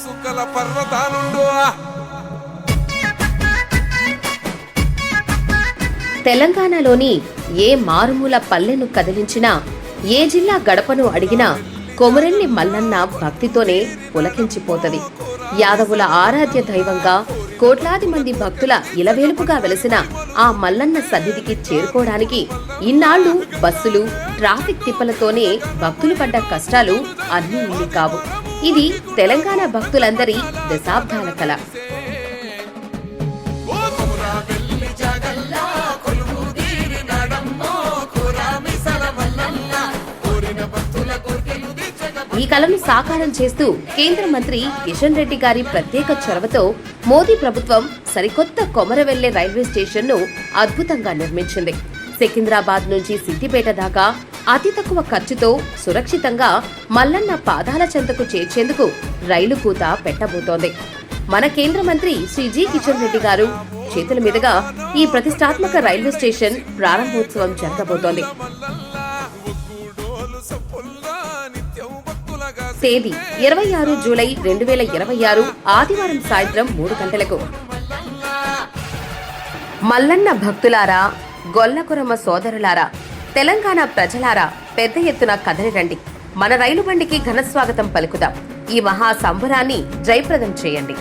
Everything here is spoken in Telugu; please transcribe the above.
సుకల పర్వతానుండు. తెలంగాణలోని ఏ మారుమూల పల్లెను కదిలించినా, ఏ జిల్లా గడపను అడిగినా కొమురెల్లి మల్లన్న భక్తితోనే పులకించిపోతది. యాదవుల ఆరాధ్య దైవంగా కోట్లాది మంది భక్తుల ఇలవేలుపుగా వెలసిన ఆ మల్లన్న సన్నిధికి చేరుకోవడానికి ఇన్నాళ్లు బస్సులు, ట్రాఫిక్ తిప్పలతోనే భక్తులు పడ్డ కష్టాలు అన్నీ ఇన్ని కావు. ఇది తెలంగాణ భక్తులందరి దశాబ్దాల కళ. ఈ కళను సాకారం చేస్తూ కేంద్ర మంత్రి కిషన్ రెడ్డి గారి ప్రత్యేక చొరవతో మోదీ ప్రభుత్వం సరికొత్త కొమరవెల్లె రైల్వే స్టేషన్ ను అద్భుతంగా నిర్మించింది. సికింద్రాబాద్ నుంచి సిద్దిపేట దాకా అతి తక్కువ ఖర్చుతో సురక్షితంగా మల్లన్న పాదాల చెంతకు చేర్చేందుకు రైలు కూత పెట్టబోతోంది. మన కేంద్ర మంత్రి శ్రీ జి కిషన్ రెడ్డి గారు చేతుల మీదుగా ఈ ప్రతిష్టాత్మక రైల్వే స్టేషన్ ప్రారంభోత్సవం జరగబోతోంది. తేదీ 26 జూలై 2026 ఆదివారం సాయంత్రం 3 గంటలకు. మల్లన్న భక్తులారా, గొల్లకురమ సోదరులారా, తెలంగాణ ప్రజలారా పెద్ద ఎత్తున కదలిరండి. మన రైలు బండికి ఘన స్వాగతం పలుకుదాం. ఈ మహా సంబరాన్ని జయప్రదం చేయండి.